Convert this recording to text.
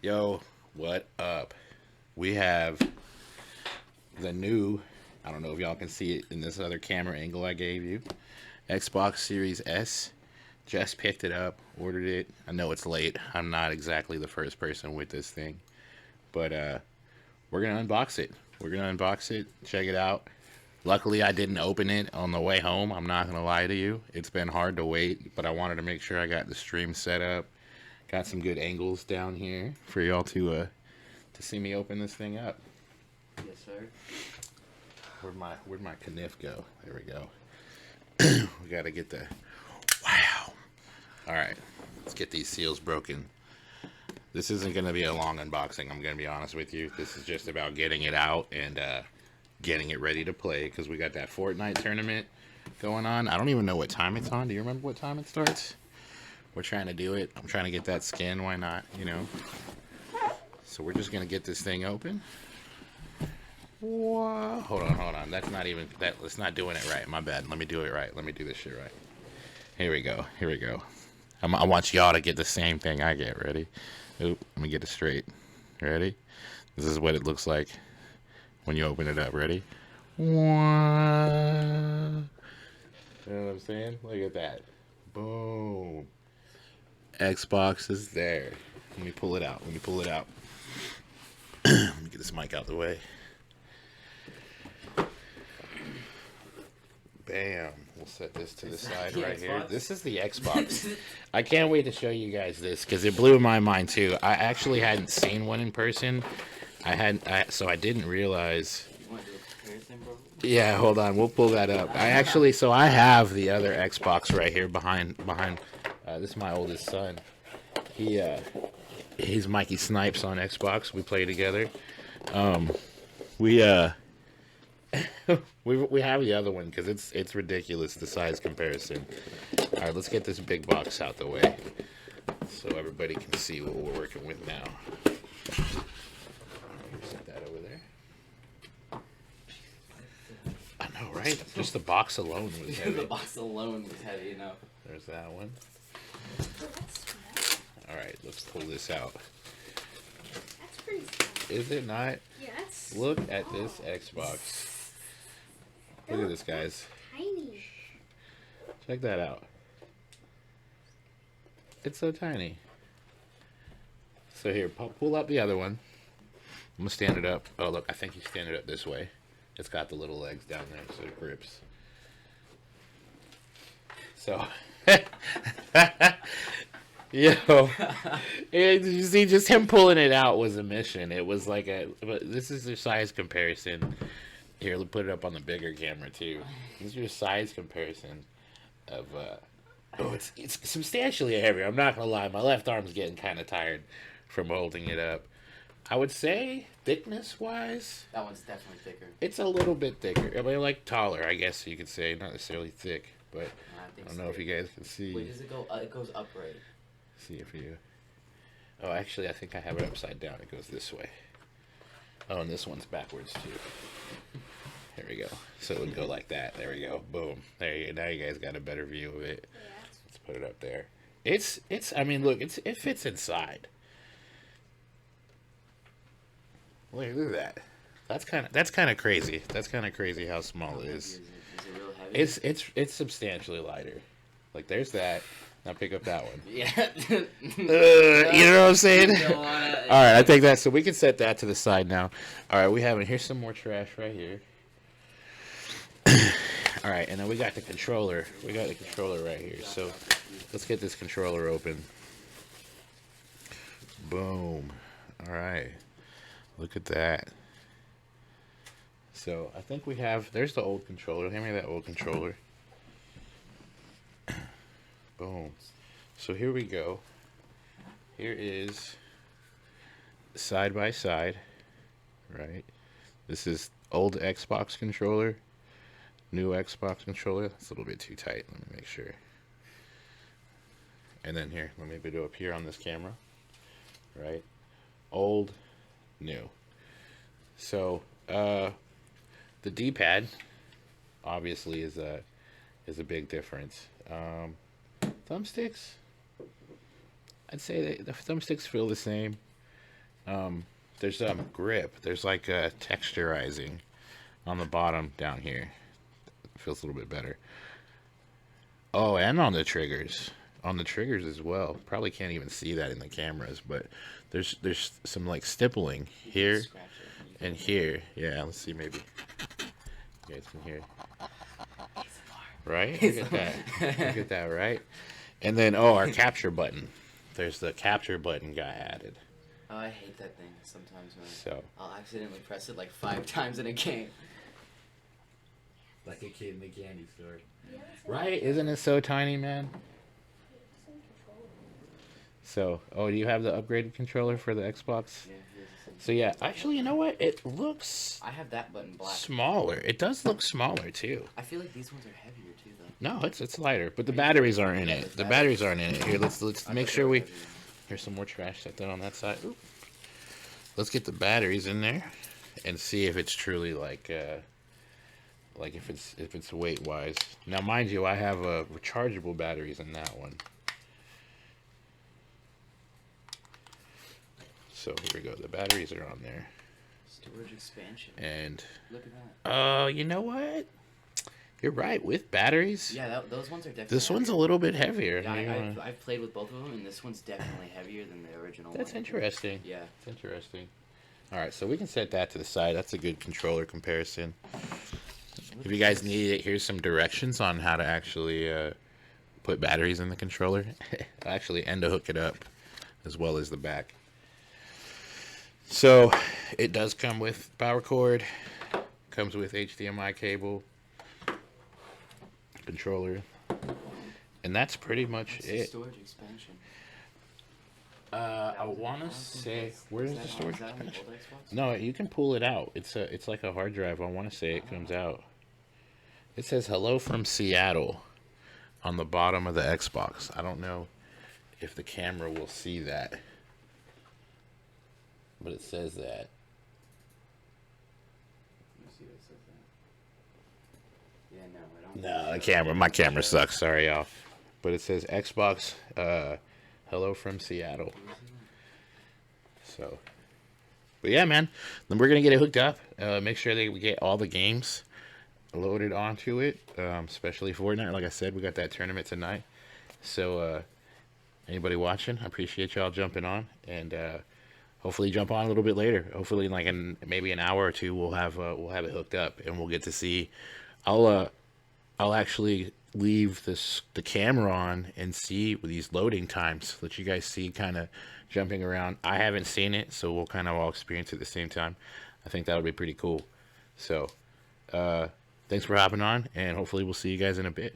Yo, what up? We have the new, I don't know if y'all can see it in this other camera angle I gave you, Xbox Series S. Just picked it up, ordered it. I know it's late. I'm not exactly the first person with this thing, but we're gonna unbox it. We're gonna unbox it, check it out. Luckily, I didn't open it on the way home. I'm not gonna lie to you. It's been hard to wait, but I wanted to make sure I got the stream set up. Got some good angles down here for y'all to see me open this thing up. Yes, sir. Where'd my kniff go? There we go. We gotta get the wow. All right, let's get these seals broken. This isn't gonna be a long unboxing. I'm gonna be honest with you. This is just about getting it out and getting it ready to play because we got that Fortnite tournament going on. I don't even know what time it's on. Do you remember what time it starts? We're trying to do it. I'm trying to get that skin. Why not? You know. So we're just gonna get this thing open. Whoa. Hold on. That's not even that. It's not doing it right. My bad. Let me do it right. Let me do this shit right. Here we go. I want y'all to get the same thing I get. Ready? Oop. Let me get it straight. Ready? This is what it looks like when you open it up. Ready? Whoa. You know what I'm saying? Look at that. Boom. Xbox is there. Let me pull it out. Let me get this mic out the way. Bam. We'll set this to the side right here. This is the Xbox. I can't wait to show you guys this because it blew my mind too. I actually hadn't seen one in person. So I didn't realize. You want to do a comparison, bro? Yeah, hold on. We'll pull that up. So I have the other Xbox right here behind. This is my oldest son. He's Mikey Snipes on Xbox. We play together. We we have the other one because it's ridiculous the size comparison. All right, let's get this big box out the way so everybody can see what we're working with now. Set that over there. I know, right? Just the box alone was heavy. The box alone was heavy enough. There's that one. All right, let's pull this out. That's pretty small. Is it not? Yes. Look at this Xbox. Look at this, guys. Tiny. Check that out. It's so tiny. So here, pull up the other one. I'm gonna stand it up. Oh, look, I think you stand it up this way. It's got the little legs down there so it grips. So, yo, you see, just him pulling it out was a mission. It was like but this is the size comparison. Here, let's put it up on the bigger camera too. This is your size comparison of. Oh, it's substantially heavier. I'm not gonna lie. My left arm's getting kind of tired from holding it up. I would say thickness wise, That one's definitely thicker. it's a little bit thicker. I mean, like taller, I guess you could say. Not necessarily thick, but I don't know if you guys can see. Wait, does it go? It goes upright. See if you. Oh, actually, I think I have it upside down. It goes this way. Oh, and this one's backwards too. There we go. So it would go like that. There we go. Boom. There you go. Now you guys got a better view of it. Yeah. Let's put it up there. It's. I mean, look. It fits inside. Look at that. That's kind of crazy. That's kind of crazy how small it is. Is it real heavy? It's substantially lighter. Like there's that. Now pick up that one. Yeah. You know what I'm saying? All All right, I take that. So we can set that to the side now. All right, we have it. Here's some more trash right here. All right, and then we got the controller. We got the controller right here. So let's get this controller open. Boom. All right. Look at that. So I think we have. There's the old controller. Hand me that old controller. Boom. So here we go. Here is side by side, right? This is old Xbox controller, new Xbox controller. That's a little bit too tight. Let me make sure. And then here, let me do up here on this camera, right? Old, new. So the D-pad obviously is a big difference. Thumbsticks, I'd say the thumbsticks feel the same. There's grip. There's like a texturizing on the bottom down here. Feels a little bit better. Oh, and on the triggers. On the triggers as well. Probably can't even see that in the cameras, but there's some like stippling You can here scratch it and you and can- here. Yeah, let's see maybe. You guys can hear. Right? Look at that. Look at that, right? And then our capture button. There's the capture button got added. Oh, I hate that thing sometimes, man. So I'll accidentally press it like 5 times in a game. like a kid in the candy store. Yeah, it's Right? Isn't it so tiny, man? in control. So, oh, do you have the upgraded controller for the Xbox? Yeah, here's the So yeah, actually, you know what? It looks I have that button black. smaller. It does look smaller too. I feel like these ones are heavier too, though. No, it's lighter, but the batteries aren't in it. The batteries aren't in it. Here, let's I make thought sure they were we. heavier. Here's some more trash set down on that side. Oop. Let's get the batteries in there, and see if it's truly like if it's weight wise. Now, mind you, I have rechargeable batteries in that one. So here we go. The batteries are on there, Storage expansion. and Look at that. you know what? You're right. With batteries, Yeah, those ones are definitely. this one's a heavier. little bit heavier. Yeah, You wanna- I've played with both of them, and this one's definitely heavier than the original That's one. interesting. Yeah. That's interesting. All right, so we can set that to the side. That's a good controller comparison. If you guys need it, here's some directions on how to actually put batteries in the controller. Actually, and to hook it up, as well as the back. So, it does come with power cord. Comes with HDMI cable. Controller. And that's pretty much What's the it. storage expansion? I want to say, where's the storage Is that on the expansion? old Xbox? No, you can pull it out. It's like a hard drive. I want to say it comes out. It says "Hello from Seattle" on the bottom of the Xbox. I don't know if the camera will see that, but it says that. Let me see what it says there. Yeah, no, I don't. No, the think so. camera. My camera sucks. Sorry, y'all. But it says Xbox. Hello from Seattle. So, but yeah, man. Then we're gonna get it hooked up. Make sure that we get all the games loaded onto it, especially Fortnite. Like I said, we got that tournament tonight. So, anybody watching, I appreciate y'all jumping on, and hopefully jump on a little bit later. Hopefully, like in maybe an hour or two, we'll have it hooked up, and we'll get to see. I'll actually leave the camera on and see with these loading times. Let you guys see kind of jumping around. I haven't seen it, so we'll kind of all experience it at the same time. I think that would be pretty cool. So, thanks for hopping on, and hopefully we'll see you guys in a bit.